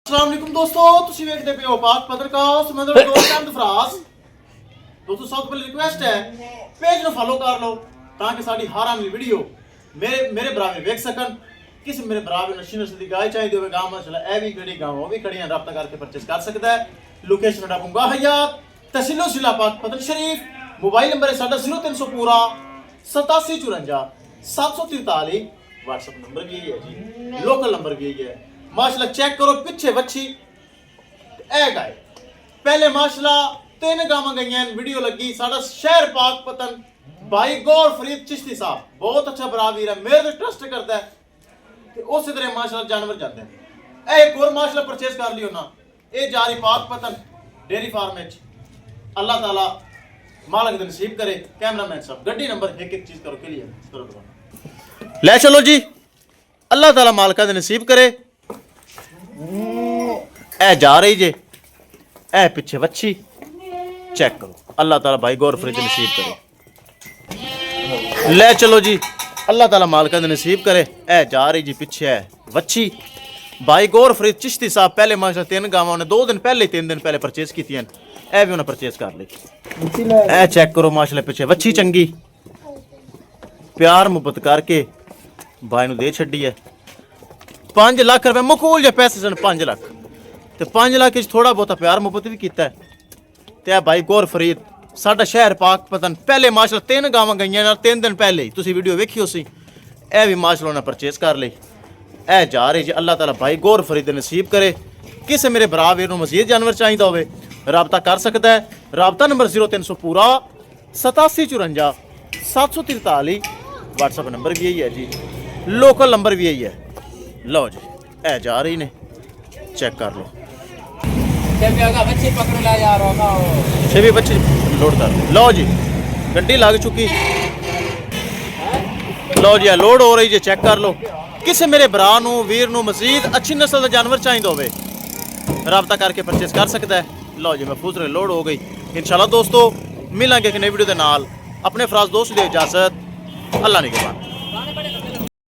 अस्सलाम वालेकुम दोस्तों, ਤੁਸੀਂ ਵੇਖਦੇ ਪਏ ਹੋ ਪਾਕ ਪੱਤਰਕਾਰ ਸਮੁੰਦਰ ਦੋਸਤ ਅਹਿਮਦ ਫਰਾਜ਼। ਦੋਸਤੋ ਸਭ ਤੋਂ ਪਹਿਲੀ ਰਿਕੁਐਸਟ ਹੈ ਪੇਜ ਨੂੰ ਫੋਲੋ ਕਰ ਲਓ ਤਾਂ ਕਿ ਸਾਡੀ ਹਰ ਆਉਣ ਵਾਲੀ ਵੀਡੀਓ ਮੇਰੇ ਬਰਾਬਰ ਵੇਖ ਸਕਣ। किसी मेरे बराबर नशी नस्ल की गाय चाहिए होवे गांव माशाल्लाह ए भी खड़ी गांव वो भी खड़ियां रब्ता करके परचेस कर सकता है। लोकेशन डाकूंगा हयात तहसीलो जिला पाक पतन शरीफ। मोबाइल नंबर है साडा 0300 पूरा 8754 743। व्हाट्सएप नंबर भी यही है जी, लोकल नंबर भी यही है। माशाल्लाह चेक करो पीछे बच्ची ए गाय पहले माशाल्लाह 3 गावां गईयां वीडियो लगी साडा शहर पाक पतन भाई गौर फरीद चिश्ती साहब बहुत अच्छा बराबर है, मेरे ते ट्रस्ट करता है उस तरह माशाल्लाह जानवर जाते हैं। एक और माशाल्लाह परचेस कर लियो ना ये जारी पाक पतन डेयरी फार्म में अल्लाह ताला मालक दे नसीब करे। कैमरामैन साहब गड्डी नंबर एक चीज करो के लिए करो ले चलो जी, अल्लाह ताला मालका दे नसीब करे। ए जा रही जे ए पीछे वच्छी चेक करो, अल्लाह ताला भाई गौर फरीद नसीब करे। ले चलो जी, अल्लाह ताला मालका दे नसीब करे। ए जा रही जी पीछे है वच्छी भाई गौर फरीद चिश्ती साहब पहले माशाल्लाह 3 गावां ने 2 दिन पहले 3 दिन पहले परचेस कीतियां ए भी उन्हें परचेस कर ली। ए चेक करो माशाल्लाह पीछे वच्छी चंगी प्यार मुहब्बत करके भाई नु दे छड्डी है। 5 लाख रुपए मकूल जे पैसे सन 5 लाख ते 5 लाख च थोड़ा बहुत प्यार मुहब्बत भी कीता है ते भाई गौर फरीद साडा शहर पाक पतन पहले माशाल्लाह 3 गावां गईयां 3 दिन पहले ही तुसी वीडियो वेखी उसी ए भी माशाल्लाह ने परचेस कर ली। ए जा रही जी, अल्लाह ताला भाई गौर फरीद नसीब करे। किसे मेरे बराबर नूं मजीद जानवर चाहिए होवे राबता कर सकता है। राबता नंबर 0300 पूरा 8754 743। व्हाट्सएप नंबर भी यही है जी, लोकल नंबर भी यही है। लो जी ए जा रही ने चेक कर लो भी बच्चे लोड कर लो जी, गड्डी लग चुकी लो जी लोड हो रही जी चेक कर लो। किसी मेरे भरा नू वीर नू मजीद अच्छी नस्ल का जानवर चाहिए होवे राबता करके परचेस कर सकता है। लो जी महफूज रहे लोड हो गई। इंशाल्लाह दोस्तों मिलांगे एक नई वीडियो के नाल। अपने फराज दोस्त दी इजाजत, अल्लाह निगहबान।